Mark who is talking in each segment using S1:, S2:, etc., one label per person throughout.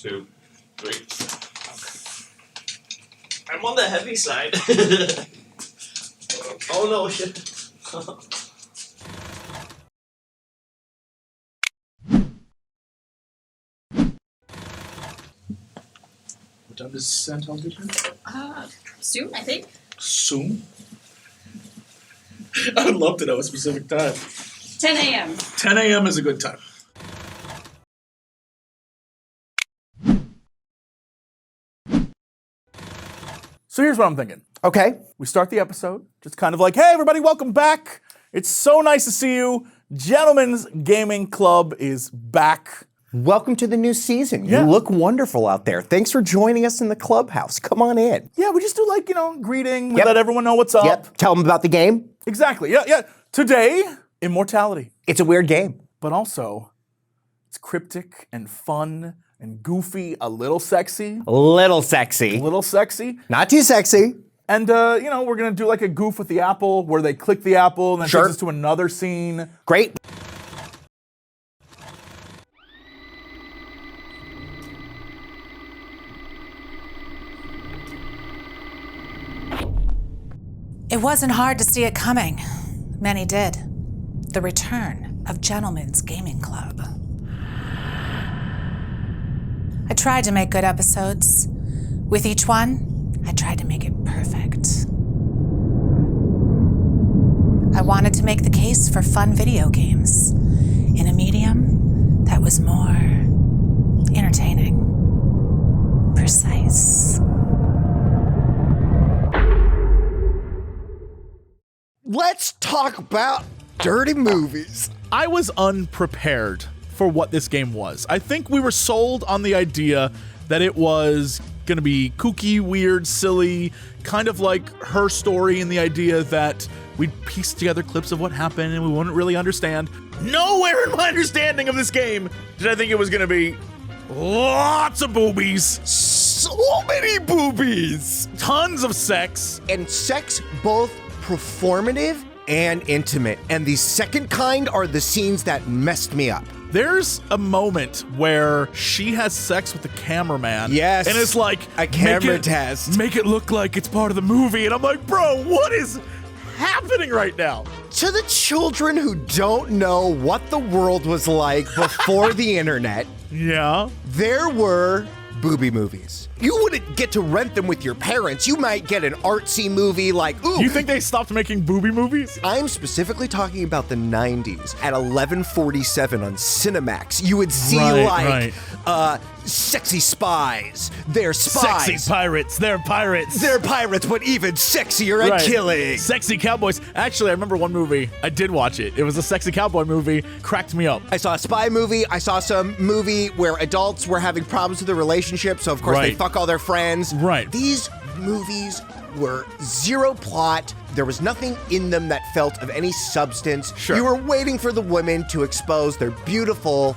S1: 2, 3. I'm on the heavy side. Oh no, shit.
S2: What time does Santell get here?
S3: Soon, I think.
S2: Soon? I would love to know a specific time.
S3: 10 a.m.
S2: 10 a.m. is a good time.
S4: So here's what I'm thinking.
S5: Okay.
S4: We start the episode, just kind of like, hey everybody, welcome back. It's so nice to see you. Gentlemen's Gaming Club is back.
S5: Welcome to the new season.
S4: Yeah.
S5: You look wonderful out there. Thanks for joining us in the clubhouse. Come on in.
S4: Yeah, we just do like, greeting. We
S5: Yep.
S4: let everyone know what's up.
S5: Yep. Tell them about the game.
S4: Exactly, yeah. Today, Immortality.
S5: It's a weird game.
S4: But also, it's cryptic and fun and goofy, a little sexy.
S5: A little sexy.
S4: A little sexy.
S5: Not too sexy.
S4: And, we're gonna do like a goof with the apple where they click the apple and then
S5: Sure.
S4: takes us to another scene.
S5: Great.
S6: It wasn't hard to see it coming. Many did. The return of Gentlemen's Gaming Club. I tried to make good episodes. With each one, I tried to make it perfect. I wanted to make the case for fun video games in a medium that was more entertaining, precise.
S5: Let's talk about dirty movies.
S4: I was unprepared for what this game was. I think we were sold on the idea that it was gonna be kooky, weird, silly, kind of like Her Story, and the idea that we'd piece together clips of what happened and we wouldn't really understand. Nowhere in my understanding of this game did I think it was gonna be lots of boobies,
S5: So many boobies.
S4: tons of sex.
S5: And sex both performative and intimate. And the second kind are the scenes that messed me up.
S4: There's a moment where she has sex with the cameraman.
S5: Yes.
S4: And it's like
S5: A camera
S4: make it-
S5: test.
S4: Make it look like it's part of the movie. And I'm like, bro, what is happening right now?
S5: To the children who don't know what the world was like before the internet,
S4: Yeah.
S5: there were booby movies. You wouldn't get to rent them with your parents. You might get an artsy movie like, ooh.
S4: You think they stopped making booby movies?
S5: I'm specifically talking about the 90s. At 11:47 on Cinemax, you would see
S4: Right,
S5: sexy spies. They're spies.
S4: Sexy pirates. They're pirates.
S5: They're pirates, but even sexier at
S4: Right.
S5: killing.
S4: Sexy cowboys. Actually, I remember one movie. I did watch it. It was a sexy cowboy movie. Cracked me up.
S5: I saw a spy movie. I saw some movie where adults were having problems with their relationship, so of course they
S4: Right.
S5: fuck all their friends.
S4: Right.
S5: These movies were zero plot. There was nothing in them that felt of any substance.
S4: Sure.
S5: You were waiting for the women to expose their beautiful,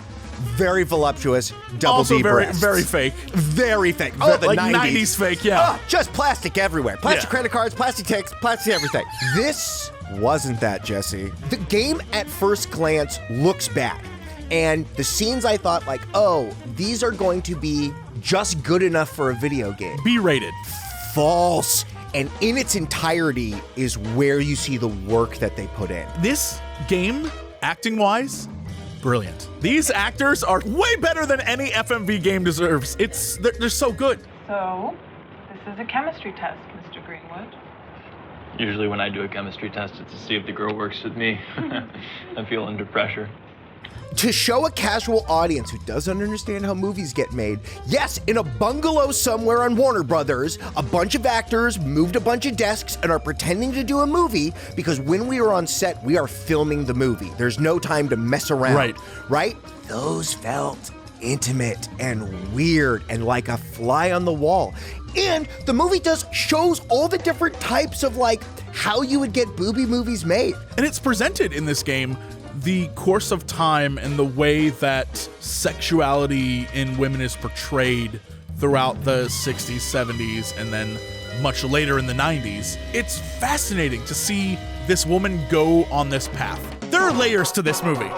S5: very voluptuous double
S4: Also
S5: D
S4: very,
S5: breasts.
S4: very fake.
S5: Very fake. Oh, the
S4: like
S5: 90s.
S4: 90s fake, yeah.
S5: Ah, just plastic everywhere. Plastic
S4: Yeah.
S5: credit cards, plastic ticks, plastic everything. This wasn't that, Jesse. The game at first glance looks bad. And the scenes I thought like, oh, these are going to be just good enough for a video game.
S4: B-rated.
S5: False. And in its entirety is where you see the work that they put in.
S4: This game, acting-wise, brilliant. These actors are way better than any FMV game deserves. They're so good.
S7: So, this is a chemistry test, Mr. Greenwood.
S1: Usually when I do a chemistry test, it's to see if the girl works with me. I feel under pressure.
S5: To show a casual audience who doesn't understand how movies get made, yes, in a bungalow somewhere on Warner Brothers, a bunch of actors moved a bunch of desks and are pretending to do a movie because when we are on set, we are filming the movie. There's no time to mess around.
S4: Right.
S5: Right? Those felt intimate and weird and like a fly on the wall. And the movie shows all the different types of like how you would get booby movies made.
S4: And it's presented in this game the course of time and the way that sexuality in women is portrayed throughout the 60s, 70s, and then much later in the 90s. It's fascinating to see this woman go on this path. There are layers to this movie.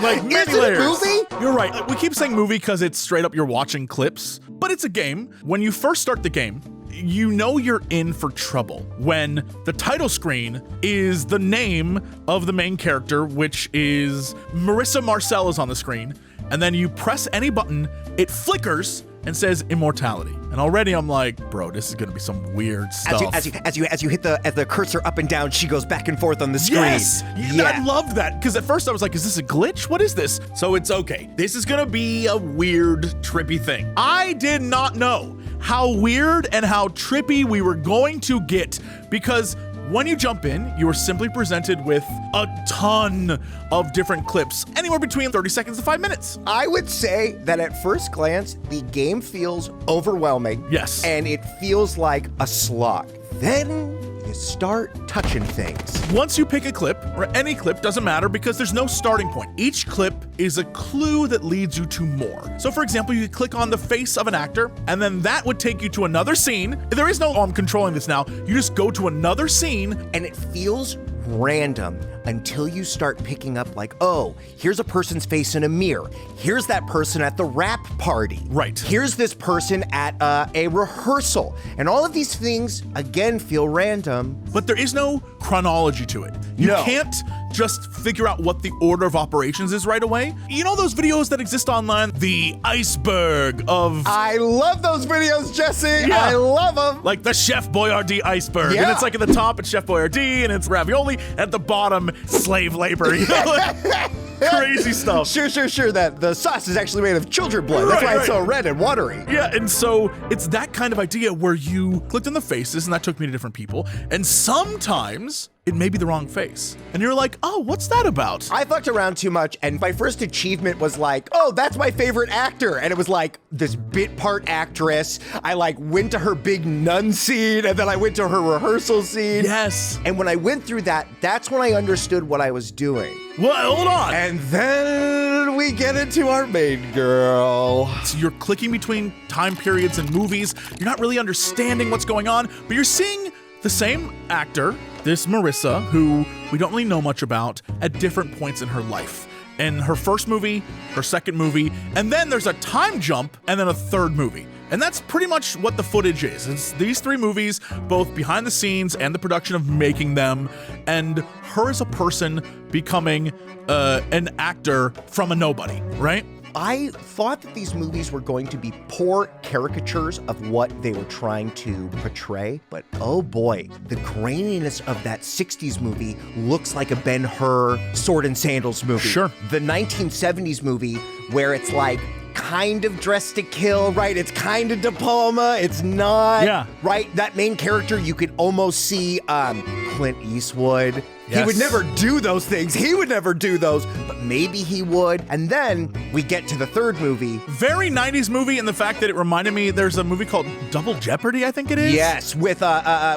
S4: Like many
S5: Is it a
S4: layers.
S5: movie?
S4: You're right. We keep saying movie because it's straight up you're watching clips, but it's a game. When you first start the game, you know you're in for trouble when the title screen is the name of the main character, which is Marissa Marcel is on the screen, and then you press any button, it flickers and says immortality. And already I'm like, bro, this is gonna be some weird stuff.
S5: As you hit the cursor up and down, she goes back and forth on the screen.
S4: Yes! I loved that, because at first I was like, is this a glitch? What is this? So it's okay. This is gonna be a weird, trippy thing. I did not know how weird and how trippy we were going to get, because when you jump in, you are simply presented with a ton of different clips, anywhere between 30 seconds to 5 minutes.
S5: I would say that at first glance, the game feels overwhelming.
S4: Yes.
S5: And it feels like a slog. Then you start touching things.
S4: Once you pick a clip, or any clip, doesn't matter because there's no starting point. Each clip is a clue that leads you to more. So for example, you could click on the face of an actor, and then that would take you to another scene. There is no, oh, I'm controlling this now. You just go to another scene.
S5: And it feels random until you start picking up like, oh, here's a person's face in a mirror. Here's that person at the rap party.
S4: Right.
S5: Here's this person at a rehearsal. And all of these things, again, feel random.
S4: But there is no chronology to it. You
S5: No.
S4: can't just figure out what the order of operations is right away. You know those videos that exist online? The iceberg of...
S5: I love those videos, Jesse.
S4: Yeah.
S5: I love them.
S4: like the Chef Boyardee iceberg.
S5: Yeah.
S4: And it's like at the top, it's Chef Boyardee, and it's ravioli. At the bottom, slave labor. You know? Like, crazy stuff.
S5: Sure. That the sauce is actually made of children blood. That's
S4: Right,
S5: why it's so red and watery.
S4: Yeah, and so it's that kind of idea where you clicked on the faces, and that took me to different people. And sometimes it may be the wrong face. And you're like, oh, what's that about?
S5: I fucked around too much, and my first achievement was like, oh, that's my favorite actor. And it was like this bit part actress. I like went to her big nun scene, and then I went to her rehearsal scene.
S4: Yes.
S5: And when I went through that, that's when I understood what I was doing.
S4: Well, hold on.
S5: And then we get into our main girl.
S4: So you're clicking between time periods and movies. You're not really understanding what's going on, but you're seeing the same actor, this Marissa, who we don't really know much about, at different points in her life. In her first movie, her second movie, and then there's a time jump, and then a third movie. And that's pretty much what the footage is. It's these three movies, both behind the scenes and the production of making them, and her as a person becoming an actor from a nobody, right?
S5: I thought that these movies were going to be poor caricatures of what they were trying to portray, but oh boy, the graininess of that 60s movie looks like a Ben-Hur Sword and Sandals movie.
S4: Sure.
S5: The 1970s movie where it's like kind of Dressed to Kill, right? It's kind of De Palma, it's not.
S4: Yeah.
S5: Right? That main character, you could almost see Clint Eastwood. He
S4: Yes.
S5: would never do those things. He would never do those, but maybe he would. And then we get to the third movie.
S4: Very 90s movie in the fact that it reminded me, there's a movie called Double Jeopardy, I think it is.
S5: Yes, with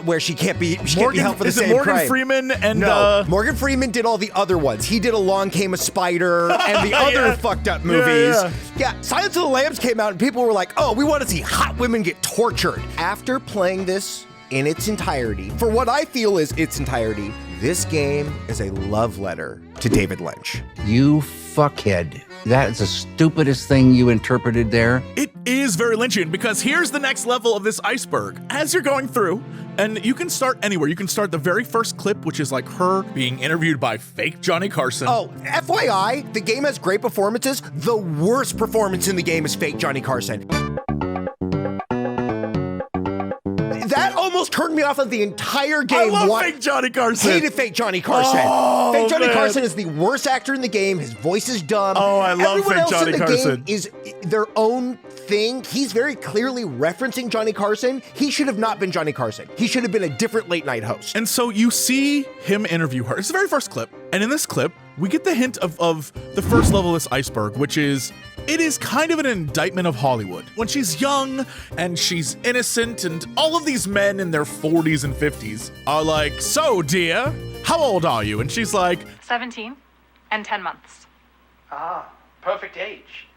S5: where she can't be held for the
S4: is
S5: same
S4: it Morgan
S5: crime.
S4: Freeman and
S5: No, Morgan Freeman did all the other ones. He did Along Came a Spider and the other
S4: Yeah.
S5: fucked up movies.
S4: Yeah.
S5: Silence of the Lambs came out and people were like, oh, we want to see hot women get tortured. After playing this in its entirety, for what I feel is its entirety, this game is a love letter to David Lynch.
S8: You fuckhead. That is the stupidest thing you interpreted there.
S4: It is very Lynchian, because here's the next level of this iceberg. As you're going through, and you can start anywhere. You can start the very first clip, which is like her being interviewed by fake Johnny Carson.
S5: Oh, FYI, the game has great performances. The worst performance in the game is fake Johnny Carson. That almost turned me off of the entire game.
S4: I love fake Johnny Carson.
S5: Hated fake Johnny Carson.
S4: Oh,
S5: fake Johnny
S4: man.
S5: Carson is the worst actor in the game. His voice is dumb.
S4: Oh, I love
S5: Everyone
S4: fake
S5: else
S4: Johnny
S5: in the
S4: Carson.
S5: game is their own thing. He's very clearly referencing Johnny Carson. He should have not been Johnny Carson. He should have been a different late night host.
S4: And so you see him interview her. It's the very first clip. And in this clip, we get the hint of the first level of this iceberg, which is, it is kind of an indictment of Hollywood. When she's young and she's innocent, and all of these men in their 40s and 50s are like, so dear, how old are you? And she's like,
S7: 17 and 10 months.
S9: Ah, perfect age.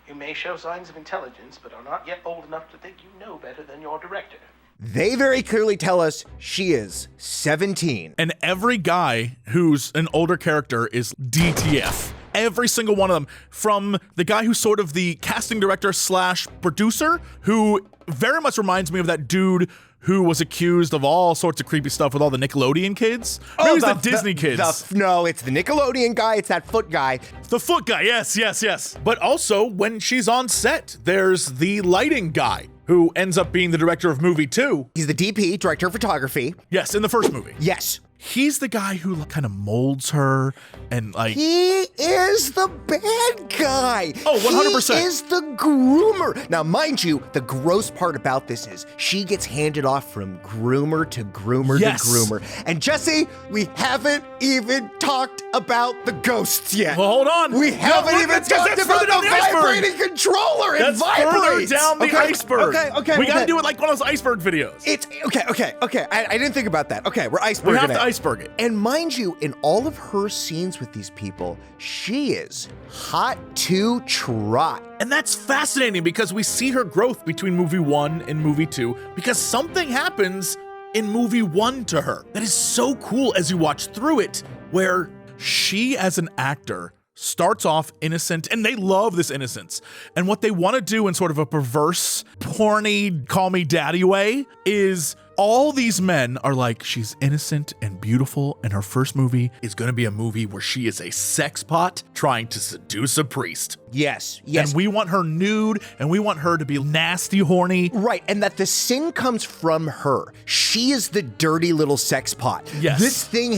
S9: You may show signs of intelligence, but are not yet old enough to think you know better than your director.
S5: They very clearly tell us she is 17.
S4: and every guy who's an older character is DTF. Every single one of them, from the guy who's sort of the casting director / producer, who very much reminds me of that dude who was accused of all sorts of creepy stuff with all the Nickelodeon kids. Maybe it was the Disney kids.
S5: No, it's the Nickelodeon guy. It's that foot guy.
S4: The foot guy, yes. But also, when she's on set, there's the lighting guy who ends up being the director of movie 2.
S5: He's the DP, director of photography.
S4: Yes, in the first movie.
S5: Yes.
S4: He's the guy who kind of molds her and like...
S5: He is the bad guy.
S4: Oh, 100%.
S5: He is the groomer. Now, mind you, the gross part about this is she gets handed off from groomer to groomer
S4: Yes.
S5: to groomer. And Jesse, we haven't even talked about the ghosts yet.
S4: Well, hold on.
S5: We haven't even
S4: that's
S5: talked about
S4: further down
S5: the
S4: iceberg.
S5: vibrating controller. It
S4: That's further
S5: vibrates.
S4: down the iceberg.
S5: Okay.
S4: We gotta do it like one of those iceberg videos.
S5: It's okay. I didn't think about that. Okay, we're iceberging
S4: We have
S5: it.
S4: to iceberg it.
S5: And mind you, in all of her scenes with these people, she is hot to trot.
S4: And that's fascinating because we see her growth between movie 1 and movie 2 because something happens in movie 1 to her that is so cool as you watch through it, where she as an actor starts off innocent, and they love this innocence. And what they want to do in sort of a perverse, porny, call me daddy way is all these men are like, she's innocent and beautiful, and her first movie is going to be a movie where she is a sex pot trying to seduce a priest.
S5: Yes.
S4: And we want her nude, and we want her to be nasty, horny.
S5: Right, and that the sin comes from her. She is the dirty little sex pot.
S4: Yes.
S5: This thing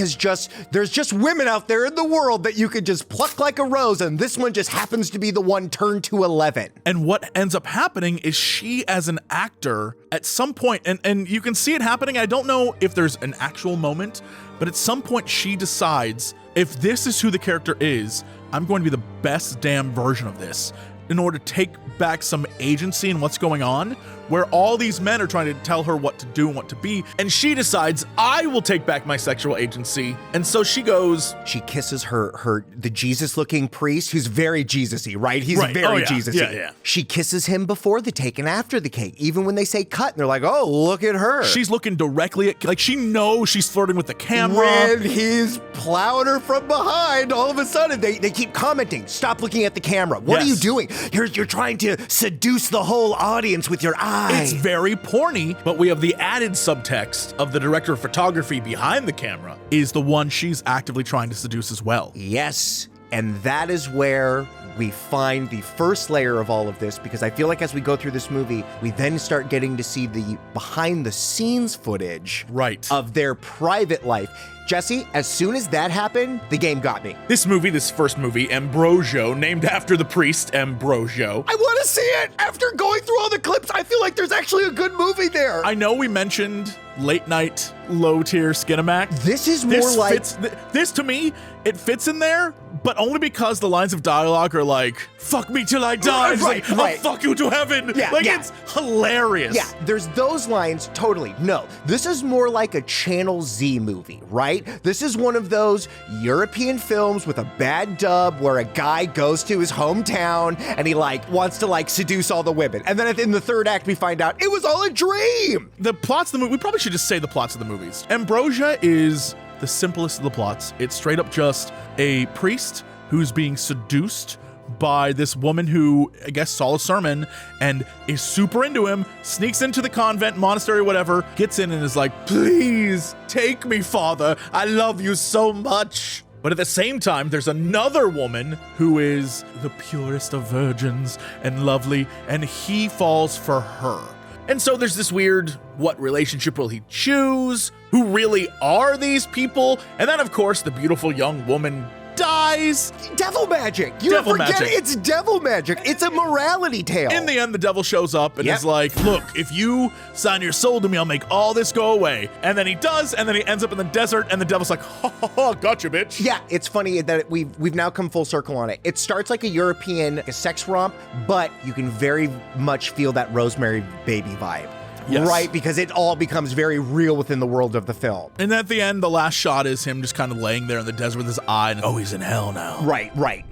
S5: there's just women out there in the world that you could just pluck like a rose, and this one just happens to be the one turned to 11.
S4: And what ends up happening is she, as an actor, at some point, and you can see it happening, I don't know if there's an actual moment, but at some point she decides, if this is who the character is, I'm going to be the best damn version of this in order to take back some agency in what's going on, where all these men are trying to tell her what to do and what to be, and she decides, I will take back my sexual agency. And so she goes...
S5: She kisses the Jesus-looking priest, who's very Jesus-y, right? He's
S4: Right.
S5: very
S4: Oh, yeah.
S5: Jesus-y.
S4: Yeah.
S5: She kisses him before the cake and after the cake, even when they say cut, and they're like, oh, look at her.
S4: She's looking directly at... Like, she knows she's flirting with the camera.
S5: When he's plowing her from behind, all of a sudden, they keep commenting, stop looking at the camera. What are you doing? You're trying to seduce the whole audience with your eye.
S4: It's very porny, but we have the added subtext of the director of photography behind the camera is the one she's actively trying to seduce as well.
S5: Yes, and that is where we find the first layer of all of this, because I feel like as we go through this movie, we then start getting to see the behind the scenes footage of their private life. Jesse, as soon as that happened, the game got me.
S4: This first movie, Ambrosio, named after the priest Ambrosio.
S5: I want to see it! After going through all the clips, I feel like there's actually a good movie there.
S4: I know we mentioned late night, low tier Skinamax.
S5: This is more like...
S4: This to me, it fits in there, but only because the lines of dialogue are like, fuck me till I die.
S5: Right.
S4: I'll fuck you to heaven. It's hilarious.
S5: Yeah, there's those lines, totally. No, this is more like a Channel Z movie, right? This is one of those European films with a bad dub where a guy goes to his hometown and he wants to seduce all the women. And then in the third act, we find out it was all a dream.
S4: The plots of the movie, we probably should just say the plots of the movies. Ambrosia is the simplest of the plots. It's straight up just a priest who's being seduced by this woman who, I guess, saw a sermon and is super into him, sneaks into the convent, monastery, whatever, gets in and is like, please take me, Father. I love you so much. But at the same time, there's another woman who is the purest of virgins and lovely, and he falls for her. And so there's this weird, what relationship will he choose? Who really are these people? And then, of course, the beautiful young woman dies.
S5: Devil magic.
S4: Devil
S5: forget
S4: magic.
S5: It's devil magic. It's a morality tale.
S4: In the end, the devil shows up and is like, look, if you sign your soul to me, I'll make all this go away. And then he does, and then he ends up in the desert, and the devil's like, ha ha ha, gotcha, bitch.
S5: Yeah, it's funny that we've now come full circle on it. It starts like a European sex romp, but you can very much feel that Rosemary Baby vibe.
S4: Yes.
S5: Right, because it all becomes very real within the world of the film.
S4: And at the end, the last shot is him just kind of laying there in the desert with his eye, and he's in hell now.
S5: Right.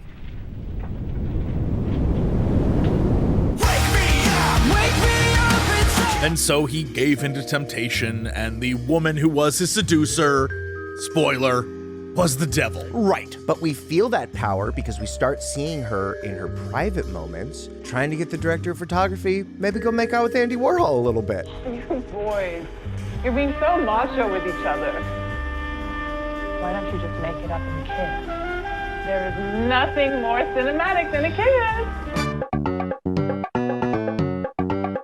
S4: And so he gave into temptation, and the woman who was his seducer, spoiler, was the devil.
S5: Right, but we feel that power because we start seeing her in her private moments, trying to get the director of photography, maybe go make out with Andy Warhol a little bit.
S7: You boys, you're being so macho with each other. Why don't you just make it up and kiss? There is nothing more cinematic than a kiss.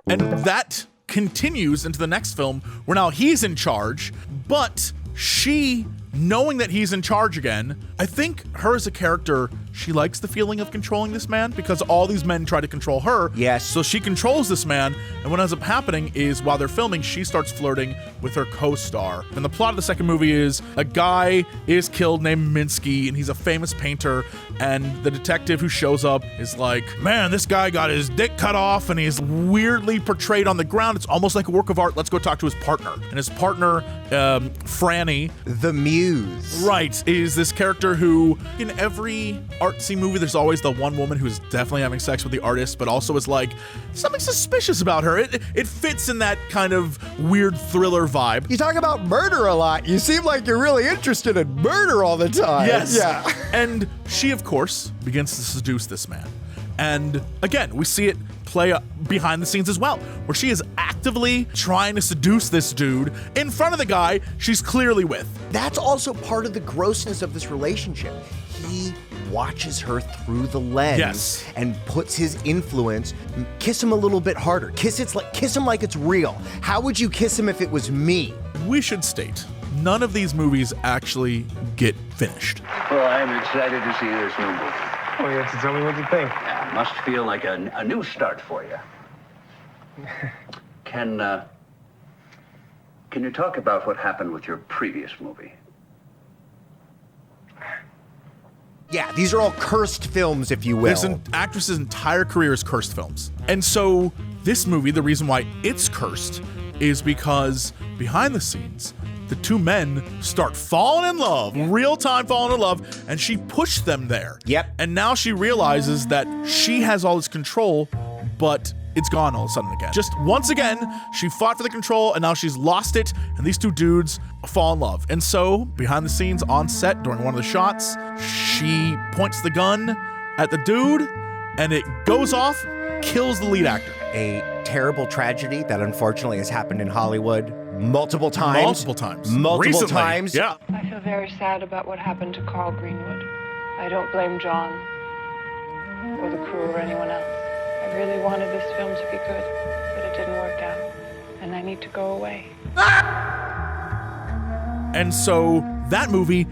S4: And that continues into the next film where now he's in charge, but she, knowing that he's in charge again, I think her as a character, she likes the feeling of controlling this man because all these men try to control her.
S5: Yes.
S4: So she controls this man, and what ends up happening is while they're filming, she starts flirting with her co-star. And the plot of the second movie is a guy is killed named Minsky, and he's a famous painter, and the detective who shows up is like, man, this guy got his dick cut off, and he's weirdly portrayed on the ground. It's almost like a work of art. Let's go talk to his partner. And his partner, Franny,
S5: the Muse.
S4: Right, is this character who, in every artsy movie, there's always the one woman who's definitely having sex with the artist, but also is like, something suspicious about her. It fits in that kind of weird thriller vibe.
S5: You talk about murder a lot. You seem like you're really interested in murder all the time.
S4: Yes.
S5: Yeah.
S4: And she, of course, begins to seduce this man. And again, we see it play behind the scenes as well, where she is actively trying to seduce this dude in front of the guy she's clearly with.
S5: That's also part of the grossness of this relationship. He watches her through the lens
S4: Yes.
S5: and puts his influence. Kiss him a little bit harder. Kiss him like it's real. How would you kiss him if it was me?
S4: We should state, none of these movies actually get finished.
S8: Well, I'm excited to see this new movie.
S10: Oh, you have to tell me what you think.
S8: Yeah, must feel like a new start for you. Can you talk about what happened with your previous movie?
S5: Yeah, these are all cursed films, if you will.
S4: This actress's entire career is cursed films. And so this movie, the reason why it's cursed is because behind the scenes, the two men start falling in love, real time falling in love, and she pushed them there.
S5: Yep.
S4: And now she realizes that she has all this control, but it's gone all of a sudden again. Just once again, she fought for the control, and now she's lost it, and these two dudes fall in love. And so, behind the scenes, on set, during one of the shots, she points the gun at the dude, and it goes off, kills the lead actor.
S5: A terrible tragedy that unfortunately has happened in Hollywood multiple times.
S4: Recently,
S5: times.
S4: Yeah.
S7: I feel very sad about what happened to Carl Greenwood. I don't blame John or the crew or anyone else. I really wanted this film to be good, but it didn't work out, and I need to go away.
S4: And so that movie,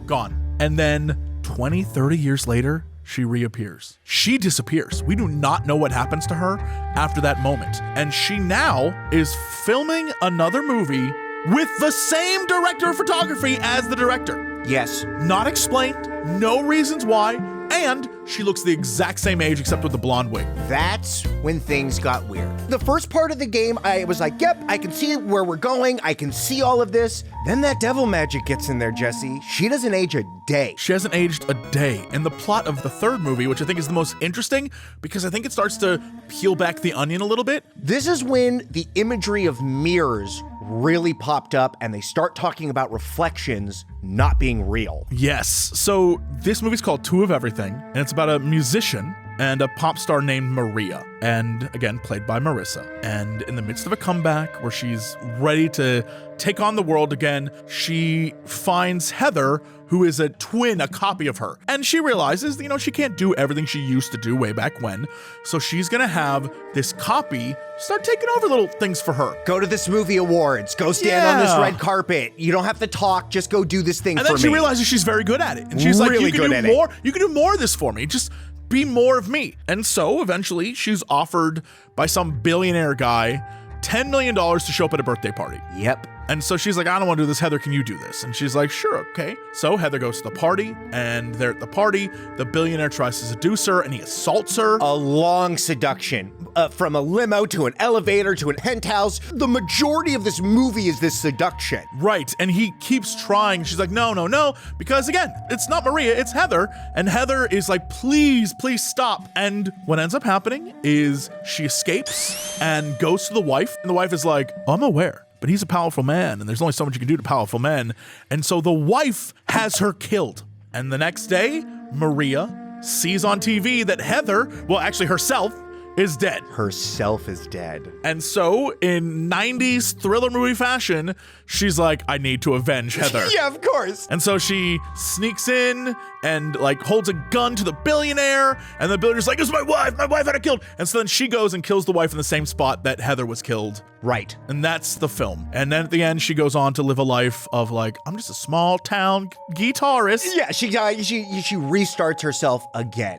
S4: gone. And then 20, 30 years later, she reappears. She disappears. We do not know what happens to her after that moment. And she now is filming another movie with the same director of photography as the director.
S5: Yes.
S4: Not explained, no reasons why, and she looks the exact same age except with the blonde wig.
S5: That's when things got weird. The first part of the game, I was like, yep, I can see where we're going. I can see all of this. Then that devil magic gets in there, Jesse. She doesn't age a day.
S4: She hasn't aged a day. And the plot of the third movie, which I think is the most interesting, because I think it starts to peel back the onion a little bit.
S5: This is when the imagery of mirrors really popped up and they start talking about reflections not being real.
S4: Yes. So this movie's called Two of Everything, and it's about a musician and a pop star named Maria, and again, played by Marissa. And in the midst of a comeback where she's ready to take on the world again, she finds Heather, who is a twin, a copy of her. And she realizes, she can't do everything she used to do way back when. So she's gonna have this copy start taking over little things for her.
S5: Go to this movie awards. Go stand on this red carpet. You don't have to talk. Just go do this thing for me.
S4: And then she realizes she's very good at it. And she's
S5: really
S4: like, you
S5: good
S4: can
S5: at
S4: do more.
S5: it.
S4: You can do more of this for me. Just be more of me. And so eventually she's offered by some billionaire guy $10 million to show up at a birthday party.
S5: Yep.
S4: And so she's like, I don't want to do this. Heather, can you do this? And she's like, sure, okay. So Heather goes to the party, and they're at the party. The billionaire tries to seduce her, and he assaults her.
S5: A long seduction. From a limo to an elevator to a penthouse. The majority of this movie is this seduction.
S4: Right, and he keeps trying. She's like, no, because again, it's not Maria, it's Heather. And Heather is like, please stop. And what ends up happening is she escapes and goes to the wife. And the wife is like, I'm aware but he's a powerful man, and there's only so much you can do to powerful men. And so the wife has her killed. And the next day, Maria sees on TV that Heather, well, actually herself, is dead.
S5: Herself is dead.
S4: And so, in 90s thriller movie fashion, she's like, I need to avenge Heather.
S5: Yeah, of course.
S4: And so she sneaks in and like holds a gun to the billionaire, and the billionaire's like, it's my wife had her killed. And so then she goes and kills the wife in the same spot that Heather was killed.
S5: Right.
S4: And that's the film. And then at the end, she goes on to live a life of like, I'm just a small town guitarist.
S5: Yeah, she restarts herself again.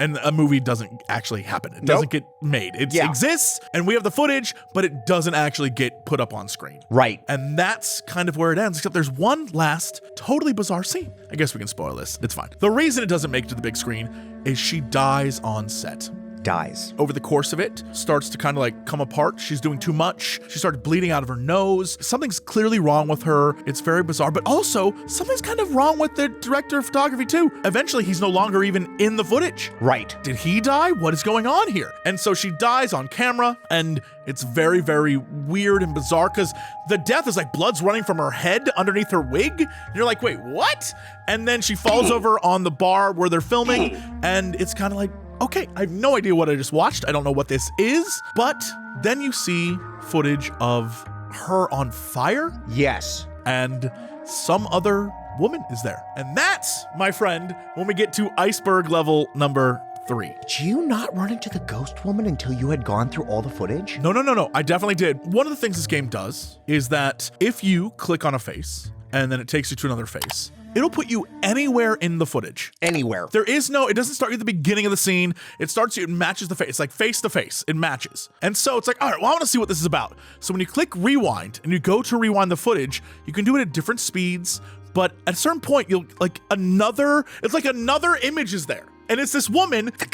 S4: And a movie doesn't actually happen. It doesn't get made. It exists, and we have the footage, but it doesn't actually get put up on screen.
S5: Right.
S4: And that's kind of where it ends, except there's one last totally bizarre scene. I guess we can spoil this. It's fine. The reason it doesn't make it to the big screen is she dies on set.
S5: Dies.
S4: Over the course of it, starts to kind of like come apart. She's doing too much. She started bleeding out of her nose. Something's clearly wrong with her. It's very bizarre, but also something's kind of wrong with the director of photography too. Eventually, he's no longer even in the footage.
S5: Right.
S4: Did he die? What is going on here? And so she dies on camera, and it's very, very weird and bizarre because the death is like blood's running from her head underneath her wig. And you're like, wait, what? And then she falls over on the bar where they're filming, and it's kind of like, okay, I have no idea what I just watched. I don't know what this is. But then you see footage of her on fire.
S5: Yes.
S4: And some other woman is there. And that's, my friend, when we get to iceberg level number 3.
S5: Did you not run into the ghost woman until you had gone through all the footage?
S4: No. I definitely did. One of the things this game does is that if you click on a face and then it takes you to another face, it'll put you anywhere in the footage.
S5: Anywhere.
S4: It doesn't start you at the beginning of the scene. It starts you, it matches the face. It's like face to face. It matches. And so it's like, all right, well, I want to see what this is about. So when you click rewind and you go to rewind the footage, you can do it at different speeds. But at a certain point, it's like another image is there. And it's this woman.
S5: The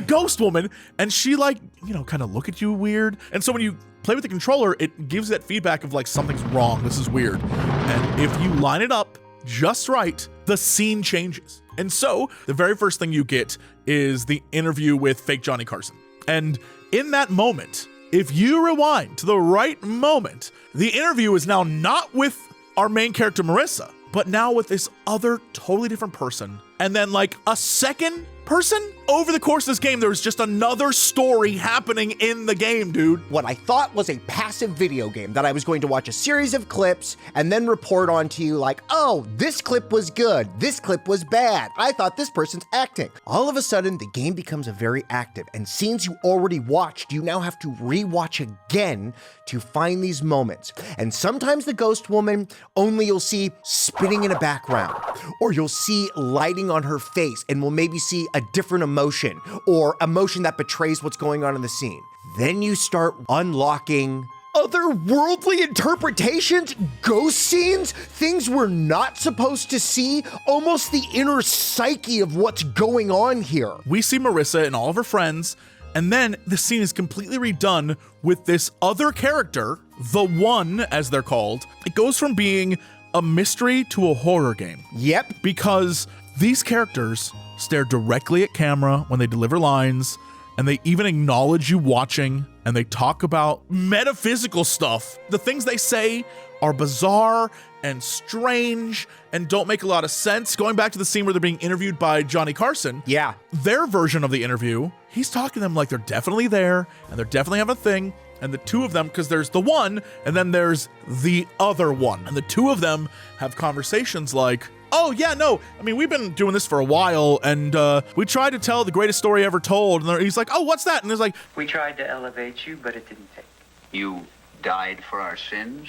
S5: ghost woman.
S4: And she kind of look at you weird. And so when you play with the controller, it gives that feedback of like, something's wrong. This is weird. And if you line it up just right, the scene changes. And so the very first thing you get is the interview with fake Johnny Carson. And in that moment, if you rewind to the right moment, the interview is now not with our main character, Marissa, but now with this other totally different person. And then like a second person over the course of this game, there was just another story happening in the game, dude.
S5: What I thought was a passive video game that I was going to watch a series of clips and then report on to you like, oh, this clip was good, this clip was bad, I thought this person's acting. All of a sudden, the game becomes a very active, and scenes you already watched, you now have to rewatch again to find these moments. And sometimes the ghost woman, only you'll see spinning in a background, or you'll see lighting on her face, and we'll maybe see a different emotion, or emotion that betrays what's going on in the scene. Then you start unlocking otherworldly interpretations, ghost scenes, things we're not supposed to see, almost the inner psyche of what's going on here.
S4: We see Marissa and all of her friends, and then the scene is completely redone with this other character, the One, as they're called. It goes from being a mystery to a horror game.
S5: Yep.
S4: Because these characters stare directly at camera when they deliver lines, and they even acknowledge you watching, and they talk about metaphysical stuff. The things they say are bizarre and strange and don't make a lot of sense. Going back to the scene where they're being interviewed by Johnny Carson.
S5: Yeah.
S4: Their version of the interview, he's talking to them like they're definitely there and they're definitely having a thing. And the two of them, because there's the one and then there's the other one. And the two of them have conversations like, oh, yeah, no, I mean, we've been doing this for a while, and we tried to tell the greatest story ever told. And he's like, oh, what's that? And there's like,
S11: we tried to elevate you, but it didn't take.
S12: You died for our sins?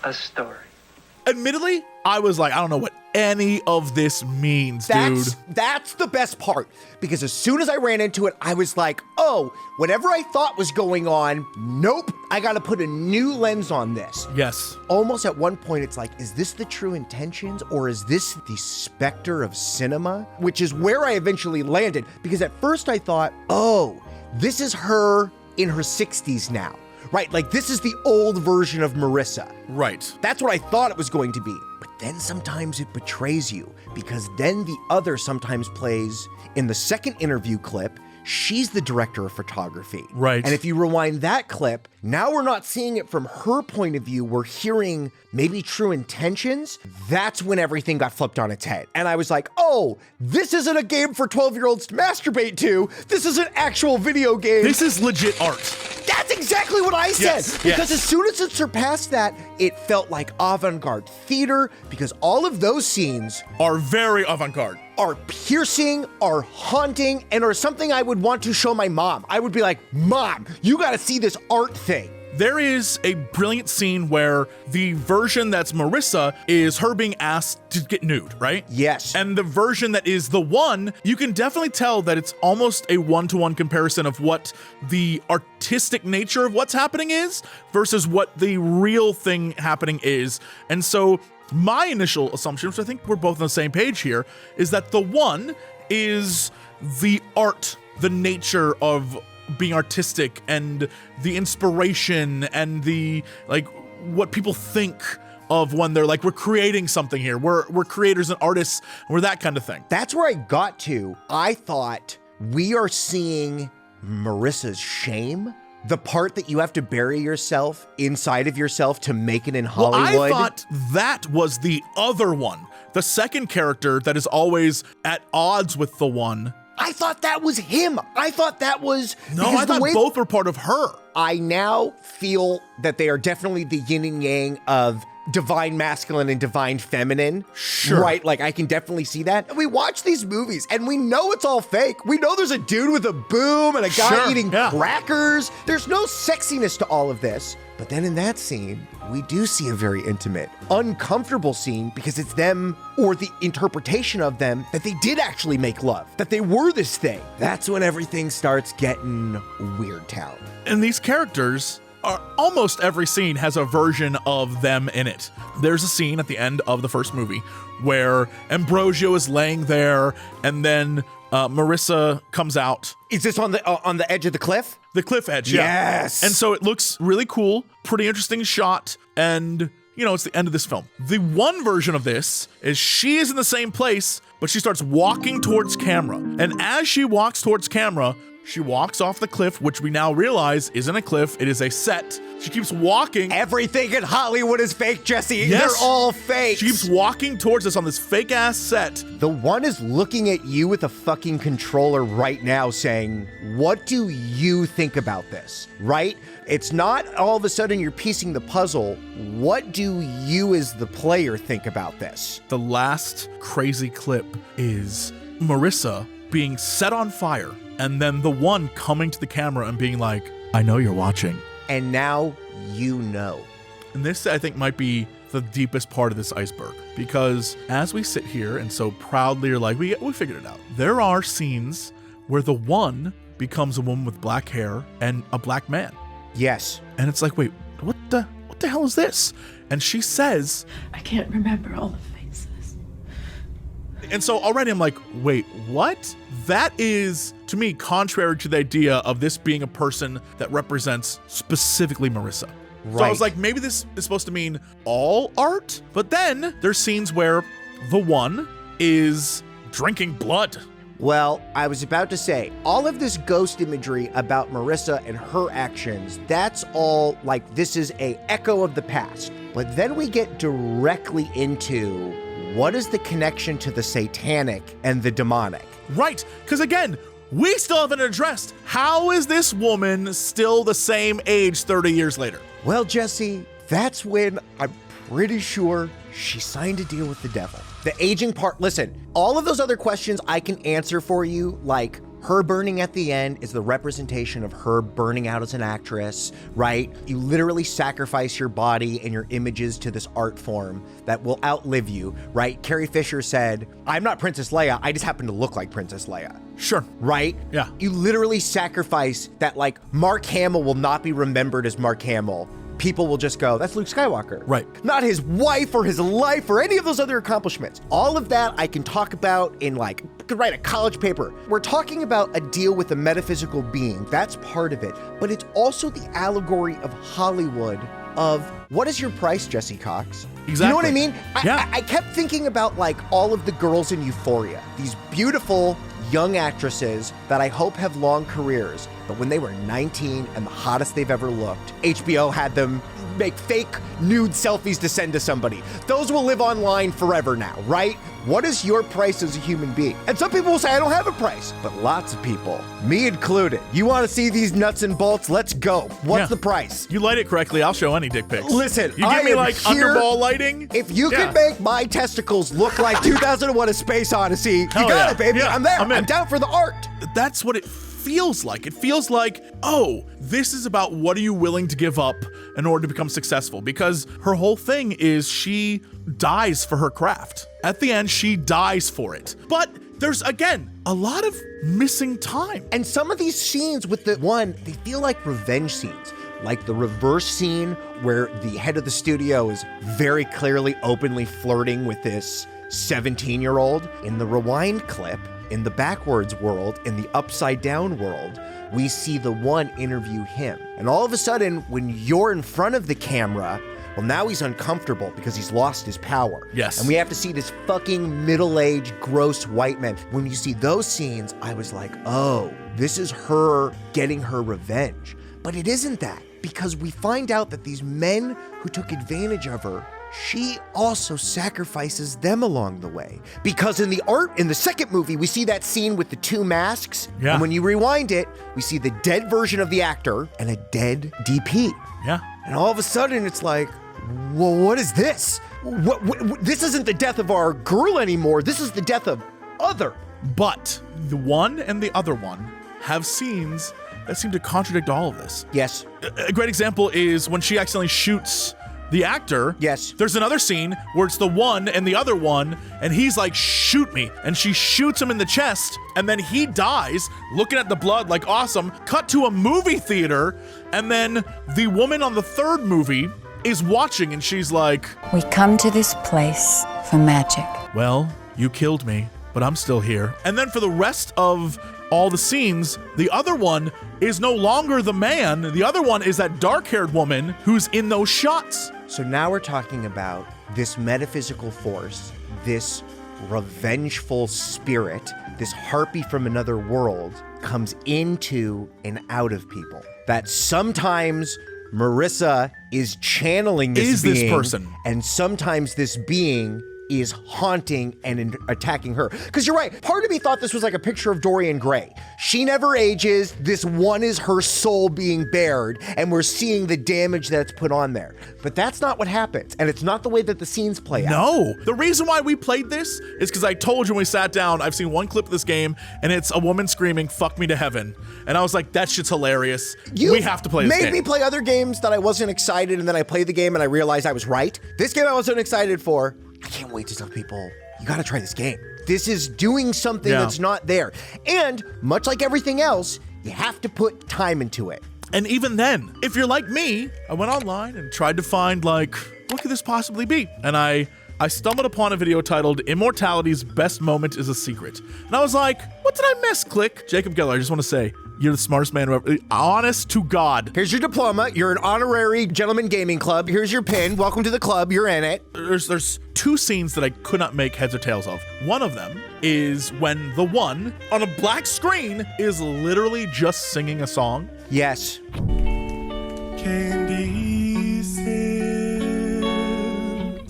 S11: A story.
S4: Admittedly, I was like, I don't know what any of this means, dude.
S5: That's the best part, because as soon as I ran into it, I was like, oh, whatever I thought was going on, nope, I gotta put a new lens on this.
S4: Yes.
S5: Almost at one point, it's like, is this the true intentions, or is this the specter of cinema? Which is where I eventually landed, because at first I thought, oh, this is her in her 60s now. Right, like this is the old version of Marissa.
S4: Right.
S5: That's what I thought it was going to be. But then sometimes it betrays you, because then the other sometimes plays in the second interview clip. she's the director of photography.
S4: Right.
S5: And if you rewind that clip, now we're not seeing it from her point of view. We're hearing maybe true intentions. That's when everything got flipped on its head. And I was like, oh, this isn't a game for 12-year-olds to masturbate to. This is an actual video game.
S4: This is legit art.
S5: That's exactly what I said.
S4: Yes,
S5: because
S4: yes.
S5: as soon as it surpassed that, it felt like avant-garde theater, because all of those scenes
S4: are very avant-garde.
S5: Are piercing, are haunting, and are something I would want to show my mom. I would be like, Mom, you gotta see this art thing.
S4: There is a brilliant scene where the version that's Marissa is her being asked to get nude, right?
S5: Yes.
S4: And the version that is the one, you can definitely tell that it's almost a one-to-one comparison of what the artistic nature of what's happening is versus what the real thing happening is. And so my initial assumption, which I think we're both on the same page here, is that the one is the art, the nature of being artistic and the inspiration and the like what people think of when they're like, we're creating something here. We're creators and artists. We're that kind of thing.
S5: That's where I got to. I thought we are seeing Marissa's shame. The part that you have to bury yourself inside of yourself to make it in Hollywood.
S4: Well, I thought that was the other one. The second character that is always at odds with the one.
S5: I thought that was him. I thought that was...
S4: No, I thought both were part of her.
S5: I now feel that they are definitely the yin and yang of divine masculine and divine feminine.
S4: Sure.
S5: Right? Like, I can definitely see that. We watch these movies and we know it's all fake. We know there's a dude with a boom and a guy eating crackers. There's no sexiness to all of this. But then in that scene, we do see a very intimate, uncomfortable scene because it's them or the interpretation of them that they did actually make love, that they were this thing. That's when everything starts getting weird town.
S4: And these characters are almost every scene has a version of them in it. There's a scene at the end of the first movie where Ambrosio is laying there and then Marissa comes out.
S5: Is this on the edge of the cliff?
S4: The cliff edge, yeah.
S5: Yes.
S4: And so it looks really cool, pretty interesting shot, and you know, it's the end of this film. The one version of this is she is in the same place, but she starts walking towards camera. And as she walks towards camera, she walks off the cliff, which we now realize isn't a cliff, it is a set. She keeps walking.
S5: Everything in Hollywood is fake, Jesse.
S4: Yes.
S5: They're all fake.
S4: She keeps walking towards us on this fake ass set.
S5: The one is looking at you with a fucking controller right now saying, what do you think about this? Right? It's not all of a sudden you're piecing the puzzle. What do you as the player think about this?
S4: The last crazy clip is Marissa being set on fire. And then the one coming to the camera and being like, I know you're watching.
S5: And now you know.
S4: And this, I think, might be the deepest part of this iceberg. Because as we sit here and so proudly are like, we figured it out. There are scenes where the one becomes a woman with black hair and a black man.
S5: Yes.
S4: And it's like, wait, what the hell is this? And she says,
S13: I can't remember all the faces.
S4: And so already I'm like, wait, what? That is, to me, contrary to the idea of this being a person that represents specifically Marissa. Right. So I was like, maybe this is supposed to mean all art? But then there's scenes where the one is drinking blood.
S5: Well, I was about to say, all of this ghost imagery about Marissa and her actions, that's all like this is a echo of the past. But then we get directly into what is the connection to the satanic and the demonic?
S4: Right, because again, we still haven't addressed how is this woman still the same age 30 years later?
S5: Well, Jesse, that's when I'm pretty sure she signed a deal with the devil. The aging part, listen, all of those other questions I can answer for you, like her burning at the end is the representation of her burning out as an actress, right? You literally sacrifice your body and your images to this art form that will outlive you, right? Carrie Fisher said, I'm not Princess Leia, I just happen to look like Princess Leia.
S4: Sure.
S5: Right?
S4: Yeah.
S5: You literally sacrifice that, like, Mark Hamill will not be remembered as Mark Hamill. People will just go, that's Luke Skywalker.
S4: Right.
S5: Not his wife or his life or any of those other accomplishments. All of that I can talk about in, like, I could write a college paper. We're talking about a deal with a metaphysical being. That's part of it. But it's also the allegory of Hollywood of what is your price, Jesse Cox?
S4: Exactly.
S5: You know what I mean?
S4: Yeah.
S5: I kept thinking about, like, all of the girls in Euphoria. These beautiful young actresses that I hope have long careers, but when they were 19 and the hottest they've ever looked, HBO had them make fake nude selfies to send to somebody. Those will live online forever now, right? What is your price as a human being? And some people will say, I don't have a price, but lots of people, me included, you want to see these nuts and bolts? Let's go. What's the price?
S4: You light it correctly, I'll show any dick pics.
S5: Listen,
S4: you give me like underball lighting?
S5: If you can make my testicles look like 2001: A Space Odyssey, you got it, baby. I'm there. I'm down for the art.
S4: That's what it feels like. It feels like, oh, this is about what are you willing to give up in order to become successful? Because her whole thing is she dies for her craft. At the end, she dies for it. But there's, again, a lot of missing time.
S5: And some of these scenes with the one, they feel like revenge scenes. Like the reverse scene where the head of the studio is very clearly openly flirting with this 17-year-old. In the rewind clip, in the backwards world, in the upside down world, we see the one interview him. And all of a sudden, when you're in front of the camera, well, now he's uncomfortable because he's lost his power.
S4: Yes.
S5: And we have to see this fucking middle-aged, gross white man. When you see those scenes, I was like, oh, this is her getting her revenge. But it isn't that, because we find out that these men who took advantage of her, she also sacrifices them along the way. Because in the second movie, we see that scene with the two masks.
S4: Yeah.
S5: And when you rewind it, we see the dead version of the actor and a dead DP.
S4: Yeah.
S5: And all of a sudden, it's like, well, what is this? What, this isn't the death of our girl anymore. This is the death of other.
S4: But the one and the other one have scenes that seem to contradict all of this.
S5: Yes.
S4: A great example is when she accidentally shoots the actor.
S5: Yes.
S4: There's another scene where it's the one and the other one, and he's like, shoot me. And she shoots him in the chest, and then he dies, looking at the blood like, awesome. Cut to a movie theater, and then the woman on the third movie is watching, and she's like,
S14: we come to this place for magic.
S4: Well, you killed me, but I'm still here. And then for the rest of all the scenes, the other one is no longer the man. The other one is that dark-haired woman who's in those shots.
S5: So now we're talking about this metaphysical force, this revengeful spirit, this harpy from another world comes into and out of people. That sometimes Marissa is channeling this being,
S4: person.
S5: And sometimes this being is haunting and attacking her. Because you're right, part of me thought this was like a picture of Dorian Gray. She never ages, this one is her soul being bared, and we're seeing the damage that's put on there. But that's not what happens, and it's not the way that the scenes play out.
S4: No, the reason why we played this is because I told you when we sat down, I've seen one clip of this game, and it's a woman screaming, fuck me to heaven. And I was like, that shit's hilarious. We have to play this game.
S5: Made me play other games that I wasn't excited, and then I played the game and I realized I was right. This game I wasn't excited for. I can't wait to tell people, you gotta try this game. This is doing something that's not there. And much like everything else, you have to put time into it.
S4: And even then, if you're like me, I went online and tried to find like, what could this possibly be? And I stumbled upon a video titled Immortality's Best Moment is a Secret. And I was like, what did I miss? Click. Jacob Geller, I just want to say, you're the smartest man ever. Honest to God.
S5: Here's your diploma. You're an honorary gentleman gaming club. Here's your pin. Welcome to the club. You're in it.
S4: There's two scenes that I could not make heads or tails of. One of them is when the one on a black screen is literally just singing a song.
S5: Yes.
S4: Candy says.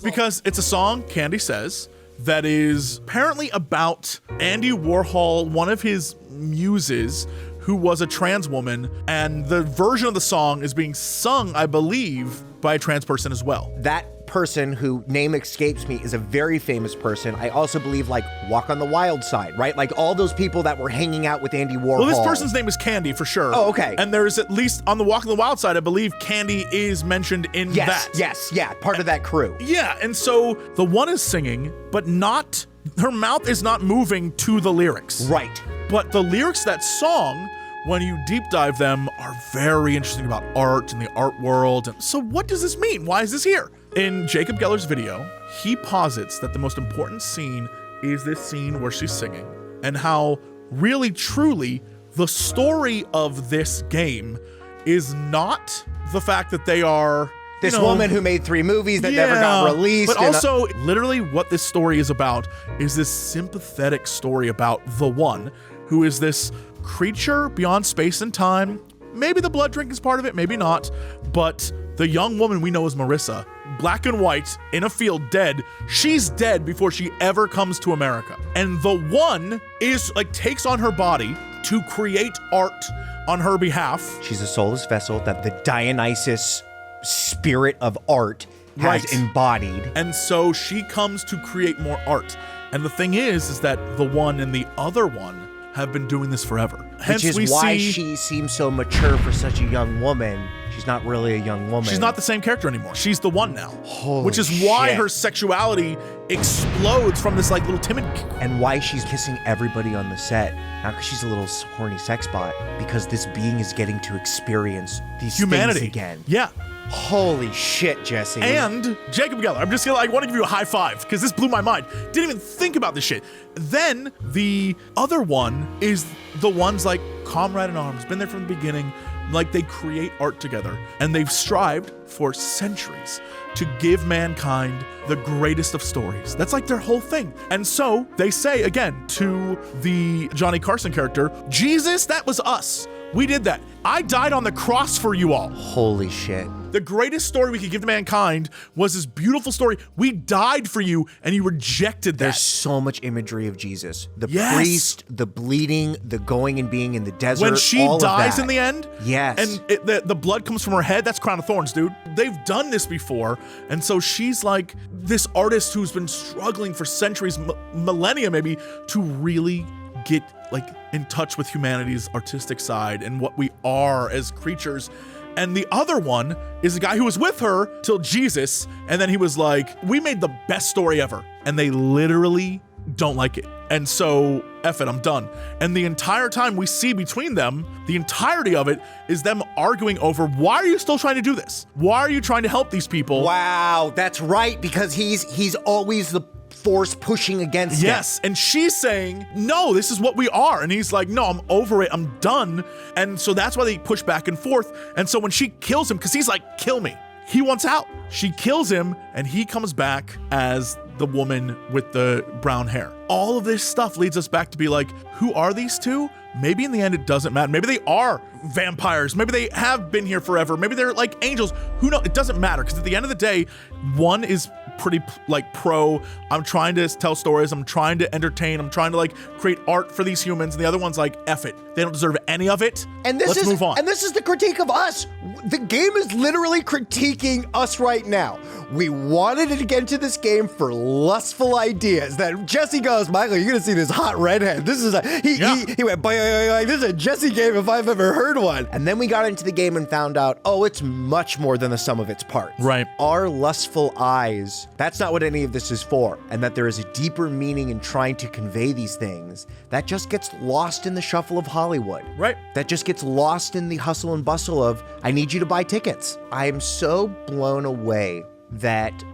S4: Because it's a song, Candy Says, that is apparently about Andy Warhol, one of his muses, who was a trans woman, and the version of the song is being sung, I believe, by a trans person as well.
S5: That person who name escapes me is a very famous person. I also believe like Walk on the Wild Side, right? Like all those people that were hanging out with Andy Warhol.
S4: Well, this person's name is Candy for sure.
S5: Oh, okay.
S4: And there's at least on the Walk on the Wild Side, I believe Candy is mentioned in that.
S5: Yes, part of that crew.
S4: Yeah, and so the one is singing, but not, her mouth is not moving to the lyrics.
S5: Right.
S4: But the lyrics of that song, when you deep dive them, are very interesting about art and the art world. And so what does this mean? Why is this here? In Jacob Geller's video, he posits that the most important scene is this scene where she's singing, and how really, truly, the story of this game is not the fact that they are
S5: this woman who made 3 movies that never got released.
S4: But also, literally what this story is about is this sympathetic story about the one who is this creature beyond space and time. Maybe the blood drink is part of it, maybe not. But the young woman we know as Marissa, black and white, in a field, dead. She's dead before she ever comes to America. And the one is like takes on her body to create art on her behalf.
S5: She's a soulless vessel that the Dionysus spirit of art has embodied.
S4: And so she comes to create more art. And the thing is that the one and the other one have been doing this forever. Hence,
S5: which is why she seems so mature for such a young woman. She's not really a young woman.
S4: She's not the same character anymore. She's the one now.
S5: Holy
S4: which is why her sexuality explodes from this like little timid.
S5: And why she's kissing everybody on the set. Not because she's a little horny sex bot, because this being is getting to experience these
S4: humanity
S5: things again.
S4: Yeah.
S5: Holy shit, Jesse.
S4: And Jacob Geller, I'm just gonna, I want to give you a high five because this blew my mind. Didn't even think about this shit. Then the other one is the one's like comrade in arms, been there from the beginning. Like they create art together and they've strived for centuries to give mankind the greatest of stories. That's like their whole thing. And so they say again to the Johnny Carson character, Jesus, that was us. We did that. I died on the cross for you all.
S5: Holy shit.
S4: The greatest story we could give to mankind was this beautiful story. We died for you and you rejected that.
S5: There's so much imagery of Jesus. The priest, the bleeding, the going and being in the desert.
S4: When she dies in the end,
S5: yes.
S4: And the blood comes from her head, that's crown of thorns, dude. They've done this before. And so she's like this artist who's been struggling for centuries, millennia maybe, to really get like in touch with humanity's artistic side and what we are as creatures. And the other one is a guy who was with her till Jesus, and then he was like, we made the best story ever. And they literally don't like it. And so, F it, I'm done. And the entire time we see between them, the entirety of it is them arguing over, why are you still trying to do this? Why are you trying to help these people?
S5: Wow, that's right, because he's always the force pushing against him.
S4: Yes, and she's saying, no, this is what we are. And he's like, no, I'm over it, I'm done. And so that's why they push back and forth. And so when she kills him, because he's like, kill me, he wants out. She kills him, and he comes back as the woman with the brown hair. All of this stuff leads us back to be like, who are these two? Maybe in the end it doesn't matter. Maybe they are vampires. Maybe they have been here forever. Maybe they're like angels. Who knows? It doesn't matter, because at the end of the day, one is pretty like pro, I'm trying to tell stories, I'm trying to entertain, I'm trying to like create art for these humans, and the other one's like, F it. They don't deserve any of it.
S5: And let's move on. And this is the critique of us. The game is literally critiquing us right now. We wanted to get into this game for lustful ideas that Jesse goes, Michael, you're gonna see this hot redhead. This is he went, this is a Jesse game if I've ever heard one. And then we got into the game and found out, oh, it's much more than the sum of its parts.
S4: Right.
S5: Our lustful eyes, that's not what any of this is for. And that there is a deeper meaning in trying to convey these things that just gets lost in the shuffle of Hollywood.
S4: Right.
S5: That just gets lost in the hustle and bustle of, I need you to buy tickets. I am so blown away that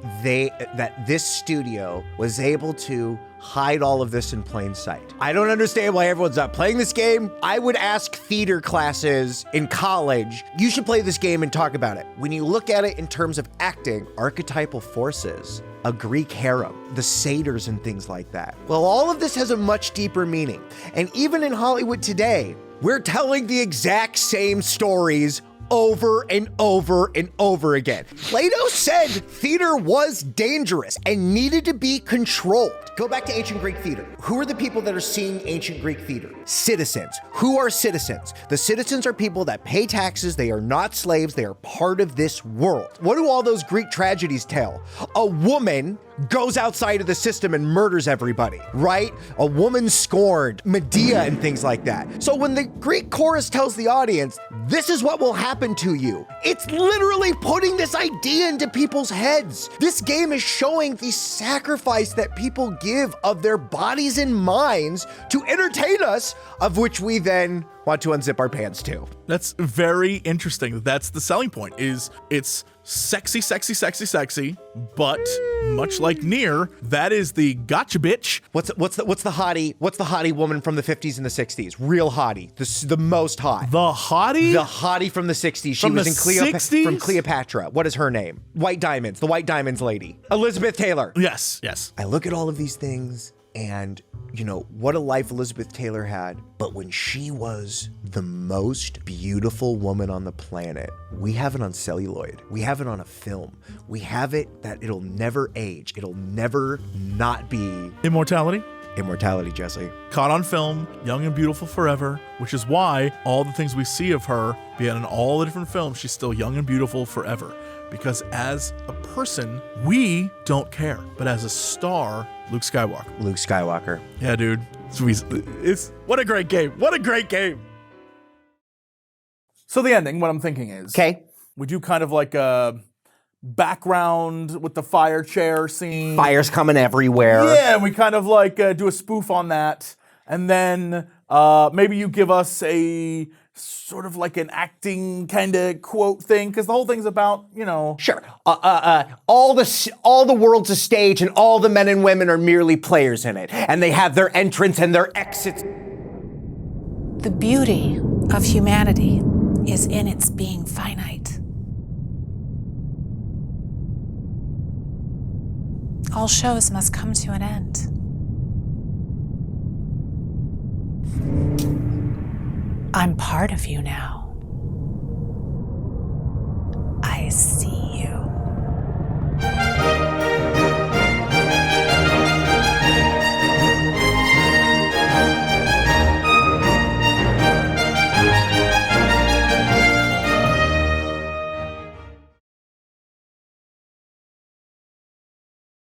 S5: this studio was able to hide all of this in plain sight. I don't understand why everyone's not playing this game. I would ask theater classes in college, you should play this game and talk about it. When you look at it in terms of acting, archetypal forces, a Greek harem, the satyrs and things like that. Well, all of this has a much deeper meaning. And even in Hollywood today, we're telling the exact same stories over and over and over again. Plato said theater was dangerous and needed to be controlled. Go back to ancient Greek theater. Who are the people that are seeing ancient Greek theater? Citizens. Who are citizens? The citizens are people that pay taxes. They are not slaves. They are part of this world. What do all those Greek tragedies tell? A woman goes outside of the system and murders everybody, right? A woman scorned, Medea and things like that. So when the Greek chorus tells the audience, this is what will happen to you, it's literally putting this idea into people's heads. This game is showing the sacrifice that people give of their bodies and minds to entertain us, of which we then want to unzip our pants too.
S4: That's very interesting. That's the selling point, is it's sexy, sexy, sexy, sexy, but much like Nier, that is the gotcha bitch.
S5: What's the hottie woman from the 50s and the 60s? Real hottie. The most hot.
S4: The hottie?
S5: The hottie from the 60s. She was in from Cleopatra. What is her name? White Diamonds. The White Diamonds lady. Elizabeth Taylor.
S4: Yes, yes.
S5: I look at all of these things And, you know, what a life Elizabeth Taylor had. But when she was the most beautiful woman on the planet, we have it on celluloid. We have it on a film. We have it that it'll never age. It'll never not be...
S4: Immortality?
S5: Immortality, Jesse.
S4: Caught on film, young and beautiful forever, which is why all the things we see of her, be it in all the different films, she's still young and beautiful forever. Because as a person, we don't care. But as a star, Luke Skywalker.
S5: Luke Skywalker.
S4: Yeah, dude. It's what a great game. What a great game. So the ending, what I'm thinking is,
S5: okay,
S4: we do kind of like a background with the fire chair scene.
S5: Fire's coming everywhere.
S4: Yeah, and we kind of like do a spoof on that. And then maybe you give us a sort of like an acting kind of quote thing, because the whole thing's about, you know.
S5: Sure. All the world's a stage, and all the men and women are merely players in it. And they have their entrance and their exits.
S6: The beauty of humanity is in its being finite. All shows must come to an end. I'm part of you now.